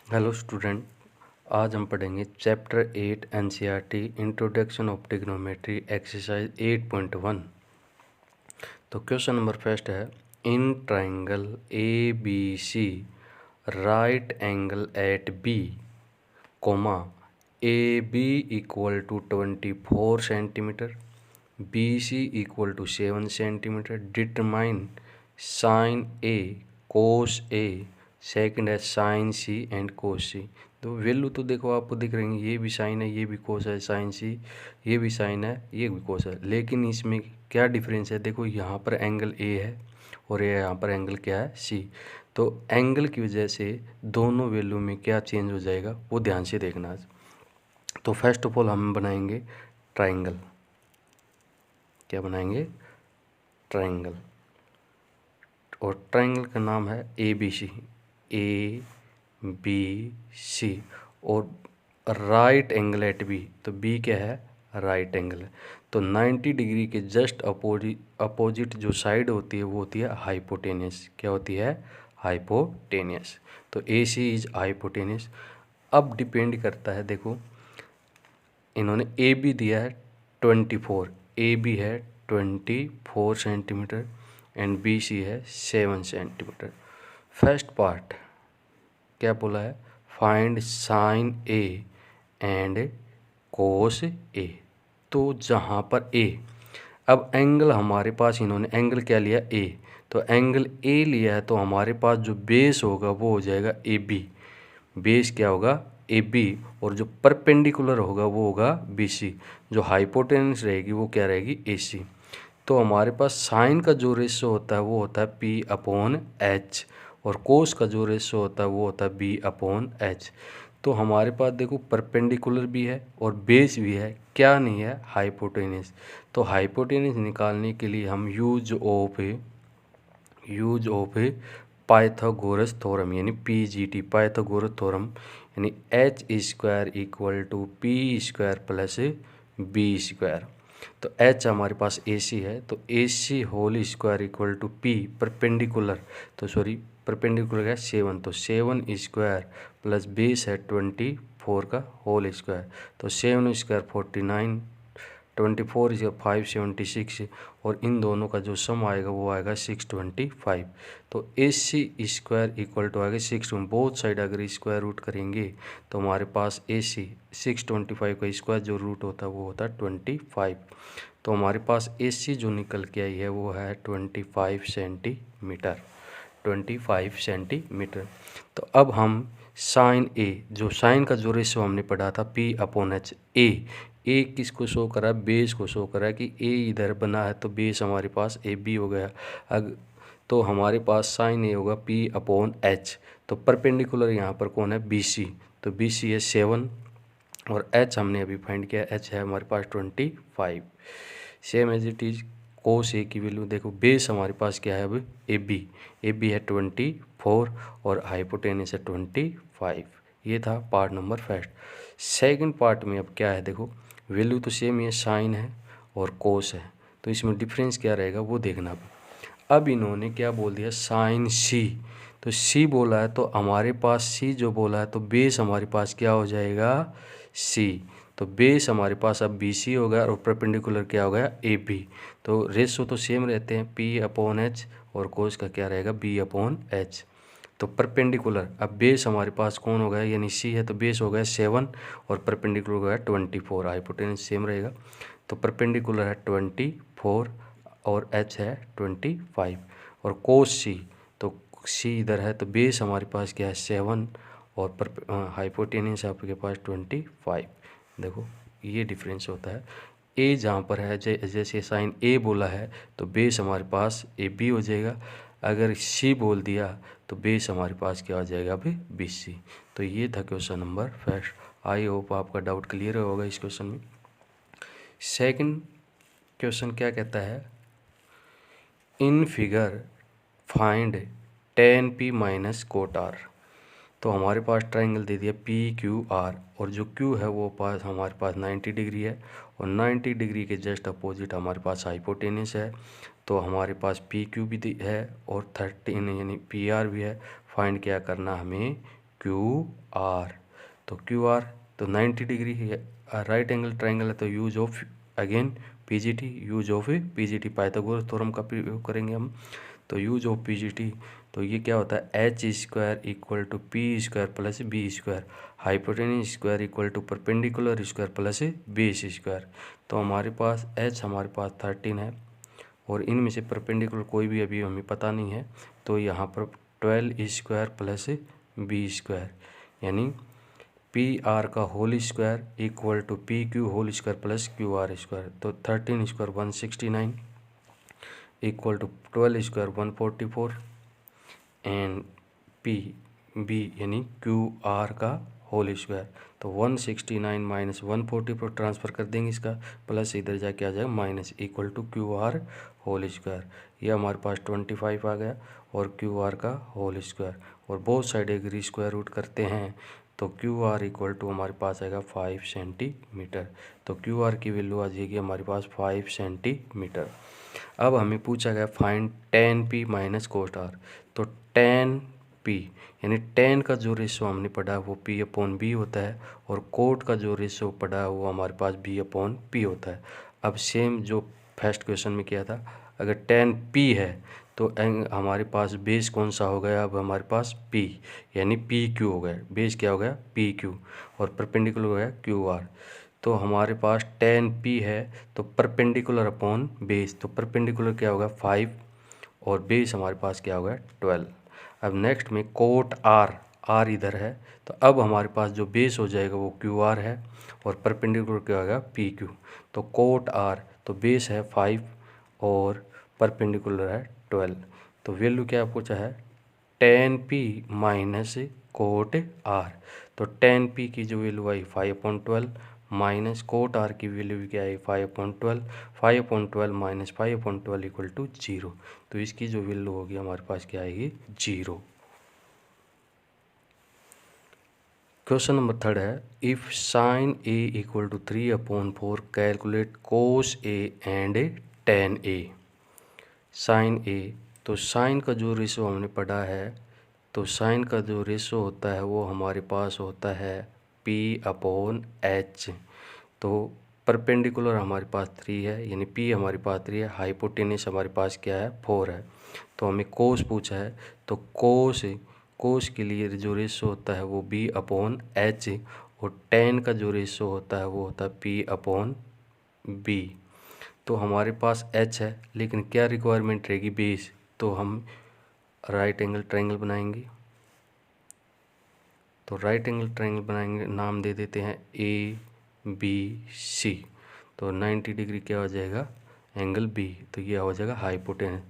Hello student, आज हम पढ़ेंगे chapter 8 NCERT introduction of trigonometry exercise 8.1। तो क्वेश्चन नंबर फर्स्ट है, in triangle A B C right angle at B comma A B equal to 24 centimetre, B C equal to 7 centimetre, determine sine A cos A, second है sine C and cos C. तो value तो देखो आपको दिख रही है, ये भी साइन है, ये भी कोस है, साइन सी, ये भी साइन है, ये भी कोस है। लेकिन इसमें क्या डिफरेंस है, देखो यहाँ पर एंगल ए है और ये यहाँ पर एंगल क्या है, सी। तो एंगल की वजह से दोनों वैल्यू में क्या चेंज हो जाएगा वो ध्यान से देखना आज। तो फर्स्ट ऑफ ऑल हम बनाएंगे ट्राइंगल। क्या बनाएंगे? ट्राइंगल। और ट्राइंगल का नाम है ए बी सी, ए बी सी। और राइट एंगल एट बी, तो बी क्या है, राइट एंगल है। तो 90 डिग्री के जस्ट अपोजिट जो साइड होती है वो होती है हाइपोटेनियस। क्या होती है? हाइपोटेनियस। तो ए सी इज हाइपोटेनियस। अब डिपेंड करता है, देखो इन्होंने ए बी दिया है 24, ए बी है 24 सेंटीमीटर एंड बी सी है 7 सेंटीमीटर। फर्स्ट पार्ट क्या बोला है, find sine A and cos A. तो जहाँ पर ए, अब एंगल हमारे पास इन्होंने एंगल क्या लिया, ए। तो एंगल ए लिया है तो हमारे पास जो बेस होगा वो हो जाएगा ए बी। बेस क्या होगा, ए बी। और जो परपेंडिकुलर होगा वो होगा बी सी। जो हाइपोटेनस रहेगी वो क्या रहेगी, ए सी। तो हमारे पास साइन का जो रेशो होता है वो होता है पी अपॉन एच, और कोस का जो रेशो होता है वो होता है बी अपॉन एच। तो हमारे पास देखो परपेंडिकुलर भी है और बेस भी है, क्या नहीं है, हाइपोटेनस। तो हाइपोटेनस निकालने के लिए हम यूज ऑफ पाइथागोरस थ्योरम यानी पीजीटी, पाइथागोरस थ्योरम, यानी H square equal to P square plus B square. तो एच हमारे पास ए सी है, तो A C whole square equal to P perpendicular, तो सॉरी परपेंडिकुलर है 7, तो 7 स्क्वायर प्लस बेस है 24 का होल स्क्वायर, तो 7 स्क्वायर 49, 24 इज 576, और इन दोनों का जो सम आएगा वो आएगा 625। तो A C square equal to आएगा 6, बोथ साइड अगर स्क्वायर रूट करेंगे तो हमारे पास ए सी 625 का स्क्वायर जो रूट होता है वो होता है 25। तो हमारे पास ए सी जो निकल के आई है वो है 25 सेंटीमीटर, 25 सेंटीमीटर। तो अब हम साइन ए, जो साइन का जो रेशो हमने पढ़ा था पी अपॉन एच, ए किसको शो करा है, बेस को शो करा है कि ए इधर बना है तो बेस हमारे पास ए बी हो गया। अग तो हमारे पास साइन ए होगा पी अपॉन एच। तो परपेंडिकुलर यहाँ पर कौन है, बी सी, तो बी सी है 7 और एच हमने अभी फाइंड किया, एच है हमारे पास 25। Same as it is cos A की वैल्यू देखो, बेस हमारे पास क्या है अब, ए बी है 24 और हाइपोटेनस है 25। ये था part number first. Second part में अब क्या है, देखो वैल्यू तो सेम ही है, साइन है और कोस है, तो इसमें डिफरेंस क्या रहेगा वो देखना। अब इन्होंने क्या बोल दिया, साइन सी। तो सी बोला है तो हमारे पास सी जो बोला है तो बेस हमारे पास क्या हो जाएगा, सी। तो बेस हमारे पास अब बी सी हो गया और परपेंडिकुलर क्या हो गया, ए बी। तो रेशो तो सेम रहते हैं, पी अपॉन एच, और कोस का क्या रहेगा, बी अपॉन एच। तो परपेंडिकुलर, अब बेस हमारे पास कौन हो गया, यानी सी है, तो बेस हो गया 7 और परपेंडिकुलर हो गया 24, हाइपोटेनस सेम रहेगा। तो परपेंडिकुलर है 24 और एच है 25, और कोस सी, तो सी इधर है तो बेस हमारे पास क्या है 7 और हाइपोटेनस आपके पास 25। देखो ये डिफरेंस होता है। ए जहाँ पर है, जैसे साइन ए बोला है तो बेस हमारे पास ए बी हो जाएगा, अगर सी बोल दिया तो बेस हमारे पास क्या हो जाएगा अभी, बी सी। तो ये था question number first. I hope आपका डाउट क्लियर होगा इस क्वेश्चन में। सेकंड क्वेश्चन क्या कहता है, in figure find tan p minus cot R. तो हमारे पास ट्राइंगल दे दिया पी क्यू आर, और जो क्यू है वो पास हमारे पास 90 डिग्री है, और 90 डिग्री के जस्ट अपोजिट हमारे पास हाइपोटेनस है। तो हमारे पास पी क्यू भी है और 13 यानी पी आर भी है। फाइंड क्या करना हमें, क्यू आर। तो क्यू आर तो 90 डिग्री है, राइट एंगल ट्राइंगल है, तो use of again PGT, use of PGT Pythagoras theorem का प्रयोग करेंगे हम। तो यूज ऑफ पीजीटी, तो ये क्या होता है, H square equal to P square plus B square, hypotenuse square equal to perpendicular square plus base square. तो हमारे पास एच हमारे पास 13 है और इनमें से परपेंडिकुलर कोई भी अभी हमें पता नहीं है, तो यहाँ पर 12 स्क्वायर प्लस बी स्क्वायर यानी पी आर का whole square equal to P Q whole square plus Q R square. तो 13 square 169 equal to 12 square 144 and P B यानी क्यू आर का होल स्क्वायर। तो 169 माइनस 144 ट्रांसफ़र कर देंगे इसका, plus इधर जाके आ जाएगा minus equal to Q R whole square. ये हमारे पास 25 आ गया और क्यू आर का होल स्क्वायर, और बहुत साइड एक स्क्वायर रूट करते हैं तो क्यू आर इक्वल टू हमारे पास आएगा 5 सेंटीमीटर। तो क्यू आर की वैल्यू आ जाएगी हमारे पास 5 सेंटीमीटर। अब हमें पूछा गया find tan p minus cost R. तो tan p यानी tan का जो रेशो हमने पढ़ा है वो p अपॉन b होता है, और कोट का जो रेशो पढ़ा है वो हमारे पास b अपॉन p होता है। अब सेम जो फर्स्ट क्वेश्चन में किया था, अगर tan p है तो हमारे पास बेस कौन सा हो गया, अब हमारे पास p यानी पी क्यू हो गया, बेस क्या हो गया पी क्यू, और परपेंडिकुलर हो गया क्यू आर। तो हमारे पास tan p है तो परपेंडिकुलर अपॉन बेस, तो परपेंडिकुलर क्या होगा 5 और बेस हमारे पास क्या होगा 12। अब नेक्स्ट में कोट आर इधर है, तो अब हमारे पास जो बेस हो जाएगा वो क्यू आर है और परपेंडिकुलर क्या होगा पी क्यू। तो कोट आर तो बेस है 5 और परपेंडिकुलर है 12। तो वैल्यू क्या पूछा है tan p minus cot R. तो tan p की जो वैल्यू आई 5/12 माइनस कोट आर की वैल्यू क्या है 5/12, 5/12 माइनस 5/12 इक्वल टू 0। तो इसकी जो वैल्यू होगी हमारे पास क्या आएगी 0। क्वेश्चन नंबर 3 है, if sine A equal to 3/4 calculate cos A and tan A. Sine A, तो साइन का जो रेशो हमने पढ़ा है, तो साइन का जो रेशो होता है वो हमारे पास होता है p अपॉन एच। तो परपेंडिकुलर हमारे पास 3 है यानी p हमारे पास 3 है, हाइपोटेनस हमारे पास क्या है 4 है। तो हमें कोस पूछा है, तो कोस के लिए जो रेशो होता है वो b अपॉन एच, और tan का जो रेशो होता है वो होता है p अपॉन b। तो हमारे पास h है लेकिन क्या रिक्वायरमेंट रहेगी बेस, तो हम राइट एंगल ट्रायंगल बनाएंगे। तो राइट एंगल ट्रायंगल बनाएंगे, नाम दे देते हैं ABC। तो 90 डिग्री क्या हो जाएगा एंगल B, तो ये हो जाएगा हाइपोटेनस।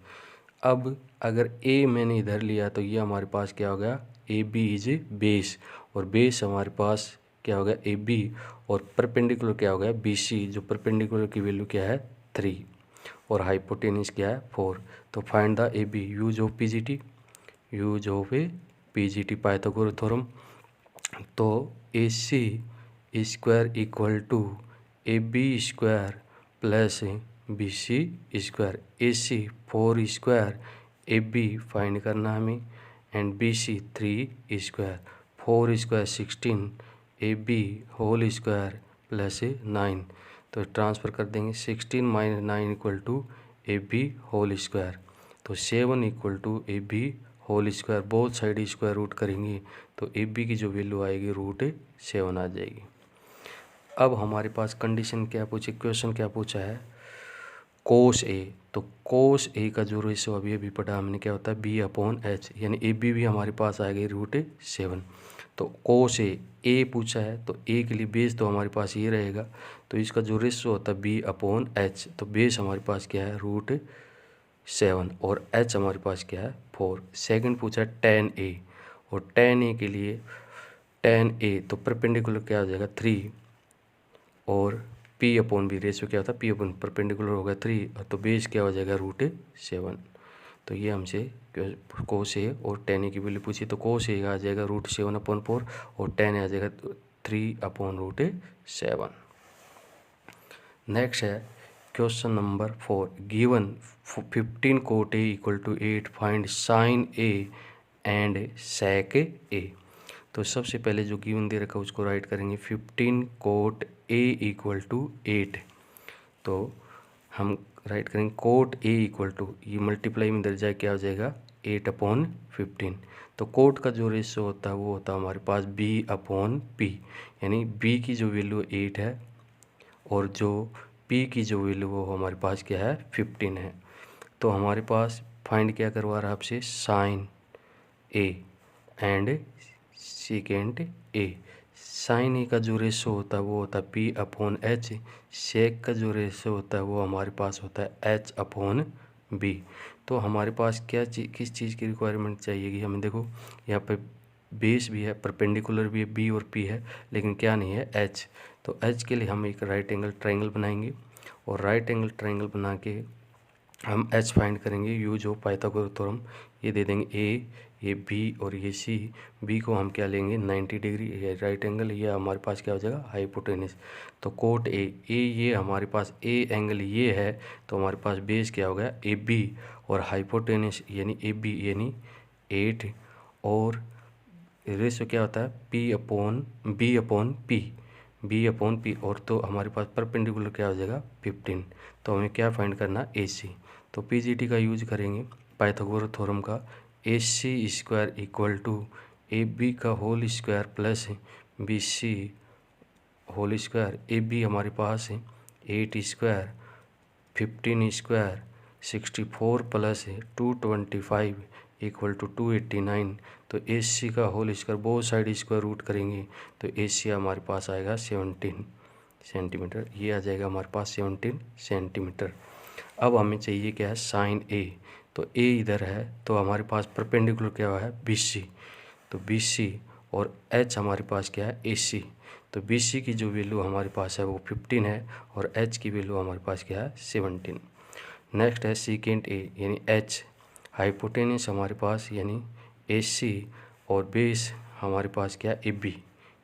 अब अगर A मैंने इधर लिया तो ये हमारे पास क्या हो गया AB इज बेस, और बेस हमारे पास क्या हो गया AB, और परपेंडिकुलर क्या हो गया BC, जो परपेंडिकुलर की वैल्यू क्या है 3 और हाइपोटेनस क्या है 4। तो find the AB, use of PGT, use of PGT Pythagoras theorem. तो AC square equal to AB square plus BC square. AC 4 square, AB find करना हमें, and BC 3 square. 4 square 16, AB whole square plus 9। तो transfer कर देंगे, 16 minus 9 equal to AB whole square. तो 7 equal to AB whole square, both side square root करेंगे तो AB की जो वैल्यू आएगी √7 आ जाएगी। अब हमारे पास कंडीशन क्या पूछी, क्वेश्चन क्या पूछा है कोस ए। तो कोस ए का जो रेशो अभी पढ़ा हमने क्या होता है B अपॉन एच, यानी AB भी हमारे पास आएगी √7। तो कोस ए पूछा है तो ए के लिए बेस तो हमारे पास ये रहेगा, तो इसका जो रेशो होता है B अपॉन एच, तो बेस हमारे पास क्या है √7 और h हमारे पास क्या है 4। सेकंड पूछा है tan a, और tan a के लिए tan a तो परपेंडिकुलर क्या हो जाएगा 3, और p अपॉन b रेशो क्या होता है p अपॉन परपेंडिकुलर होगा 3, तो बेस क्या हो जाएगा √7। तो ये हमसे कोस ए और tan a की वैल्यू पूछी, तो कोस ए आ जाएगा √7/4 और tan a आ जाएगा 3/√7। नेक्स्ट है question number 4, given 15 cot A equal to 8 find sine A and sec A। तो सबसे पहले जो गिवन दे रखा है उसको राइट करेंगे 15 कोट ए इक्वल टू 8। तो हम राइट करेंगे कोट ए इक्वल टू, ये मल्टीप्लाई में इधर जाए क्या हो जाएगा 8/15। तो कोट का जो रेशियो होता है वो होता है हमारे पास B/P, यानी B की जो वैल्यू 8 है और जो P की जो वैल्यू वो हमारे पास क्या है 15 है। तो हमारे पास फाइंड क्या करवा रहा है आपसे, sine A and second A. Sine A का जो रेशो होता है वो होता है P/H, सेक का जो रेशो होता है वो हमारे पास होता है H/B। तो हमारे पास क्या किस चीज़ की रिक्वायरमेंट चाहिएगी हमें, देखो यहाँ पे बेस भी है, परपेंडिकुलर भी है, B और P है, लेकिन क्या नहीं है H। तो H के लिए हम एक राइट एंगल ट्रायंगल बनाएंगे और राइट एंगल ट्रायंगल बना के हम H फाइंड करेंगे यूज ऑफ पाइथागोरस थ्योरम। ये दे देंगे A, ये B और ये C। B को हम क्या लेंगे 90 डिग्री, ये राइट एंगल, ये हमारे पास क्या हो जाएगा हाइपोटेनस। तो कोट A ये हमारे पास A एंगल ये है, तो हमारे पास बेस क्या हो गया AB और हाइपोटेनस यानी AB यानी 8 और रेशो क्या होता है B/P और तो हमारे पास परपेंडिकुलर क्या हो जाएगा 15। तो हमें क्या फाइंड करना AC। तो PGT का यूज करेंगे पाइथागोरस थ्योरम का, AC² इक्वल टू AB का whole square plus BC whole square. AB हमारे पास है 8² 15² 64 प्लस 225 इक्वल टू 289। तो AC का whole square both side square root करेंगे तो AC हमारे पास आएगा 17 सेंटीमीटर, ये आ जाएगा हमारे पास 17 सेंटीमीटर। अब हमें चाहिए क्या है साइन A। तो A इधर है तो हमारे पास परपेंडिकुलर क्या है BC, तो BC और H हमारे पास क्या है AC। तो BC की जो वैल्यू हमारे पास है वो 15 है और H की वैल्यू हमारे पास क्या है 17। नेक्स्ट है सेकेंड A यानी H। हाइपोटेनस हमारे पास यानी AC और बेस हमारे पास क्या है AB,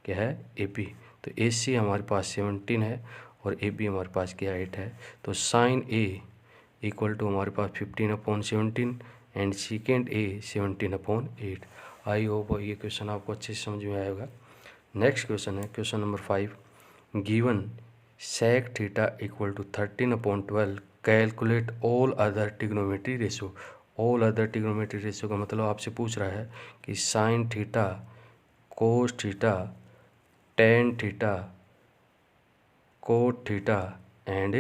क्या है AB। तो AC हमारे पास 17 है और AB हमारे पास क्या 8 है। तो साइन A इक्वल टू हमारे पास 15/17 and second A 17/8। I hope ये क्वेश्चन आपको अच्छे से समझ में आएगा। नेक्स्ट क्वेश्चन है question number 5। Given sec theta equal to 13/12 calculate all other trigonometry ratio. All other trigonometry ratio का मतलब आपसे पूछ रहा है कि sine theta, cos theta, tan theta, cot theta and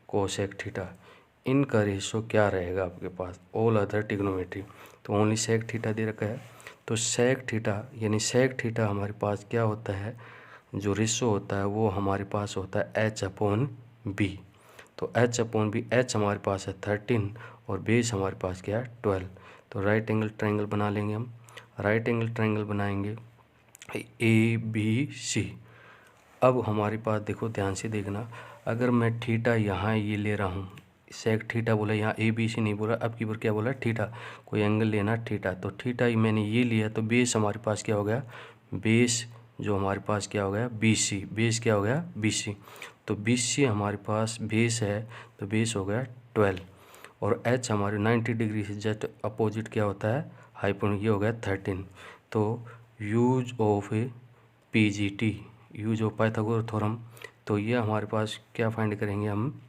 cosec theta, इनका रेशो क्या रहेगा आपके पास ऑल अदर ट्रिग्नोमेट्री। तो ओनली सेक थीटा दे रखा है। तो सेक थीटा यानी सेक थीटा हमारे पास क्या होता है, जो रेशो होता है वो हमारे पास होता है H/B। तो H/B, H हमारे पास है 13 और बेस हमारे पास क्या है 12। तो राइट एंगल ट्रायंगल बना लेंगे हम। राइट एंगल ट्रायंगल बनाएंगे ABC। अब हमारे पास देखो ध्यान से देखना, अगर मैं थीटा यहाँ ये ले रहा हूँ, सेक थीटा बोला, यहाँ ABC नहीं बोला, अब की बार क्या बोला थीटा, कोई एंगल लेना थीटा। तो थीटा मैंने ये लिया तो बेस हमारे पास क्या हो गया, बेस जो हमारे पास क्या हो गया BC, बेस क्या हो गया BC। तो BC हमारे पास बेस है तो बेस हो गया 12 और H हमारे 90 डिग्री से जस्ट अपोजिट क्या होता है हाइपोटेनस, ये हो गया 13। तो use of PGT, use of Pythagoras theorem, तो ये हमारे पास क्या फाइंड करेंगे हम,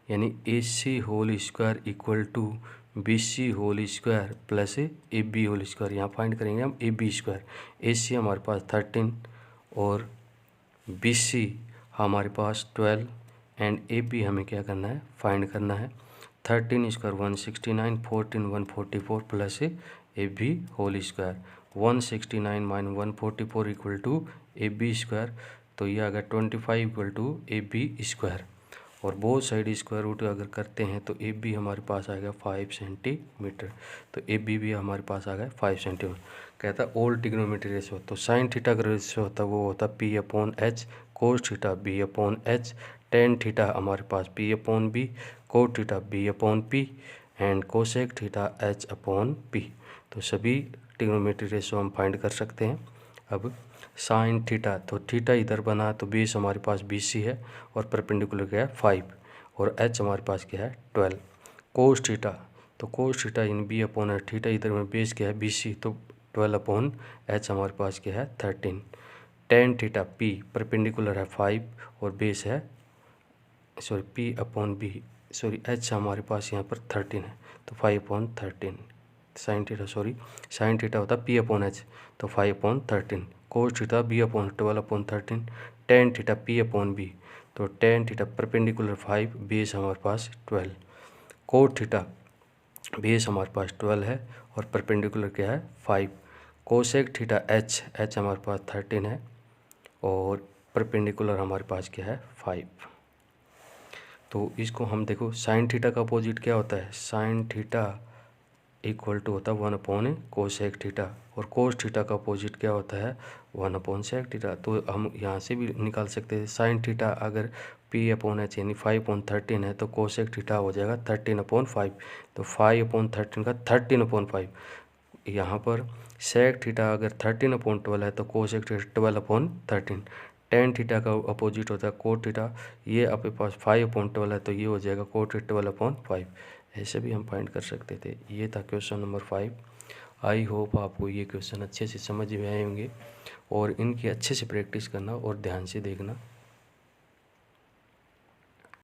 यानी AC whole square equal to BC whole square plus AB whole square, यहाँ फाइंड करेंगे हम AB²। AC हमारे पास 13 और BC हमारे पास 12 एंड AB हमें क्या करना है फाइंड करना है। 13 square 169, 14 144 plus AB whole square 169 minus 144 equal to AB²। तो ये आ गया 25 इक्वल टू AB²। और बोथ साइड स्क्वायर रूट अगर करते हैं तो AB हमारे पास आएगा 5 सेंटीमीटर। तो AB भी हमारे पास आ गया 5 सेंटीमीटर। कहता है ऑल ट्रिग्नोमेट्री रेशो, तो साइन थीटा का रेशो होता है वो होता है P/H, cos theta B/H, tan theta हमारे पास P/B, cot theta B/P and cosec theta H/P। तो सभी ट्रिग्नोमेट्री रेशो हम फाइंड कर सकते हैं। अब साइन थीटा, तो थीटा इधर बना तो बेस हमारे पास BC है और परपेंडिकुलर क्या है 5 और H हमारे पास क्या है 12। कोस थीटा, तो cos theta in B/H, theta इधर में बेस क्या है BC तो 12/h हमारे पास क्या है 13। टेन थीटा p परपेंडिकुलर है 5 और बेस है p/b h हमारे पास यहाँ पर 13 है तो 5/13 साइन थीटा होता है p/h तो 5/13 cos theta b/12/13 tan theta p/b तो टेन थीटा परपेंडिकुलर 5 बेस हमारे पास 12 कोट थीटा बेस हमारे पास 12 है और परपेंडिकुलर क्या है 5 कोसेक थीटा h हमारे पास 13 है और परपेंडिकुलर हमारे पास क्या है 5। तो इसको हम देखो साइन थीटा का अपोजिट क्या होता है, साइन थीटा इक्वल टू होता है 1/कोसेक थीटा और कोस थीटा का अपोजिट क्या होता है 1/सेक थीटा। तो हम यहाँ से भी निकाल सकते हैं साइन थीटा अगर p/h यानी 5/13 है तो कोसेक थीटा हो जाएगा 13/5 तो 5/13 का 13/5। यहाँ पर सेक थीटा अगर 13/12 है तो कोसेक थीटा 12/13। टेन थीटा का अपोजिट होता है कोट थीटा, ये आपके पास 5/12 है तो ये हो जाएगा कोट 12/5। ऐसे भी हम फाइंड कर सकते थे। ये था क्वेश्चन नंबर 5। आई होप आपको ये क्वेश्चन अच्छे से समझ में आए होंगे और इनकी अच्छे से प्रैक्टिस करना और ध्यान से देखना।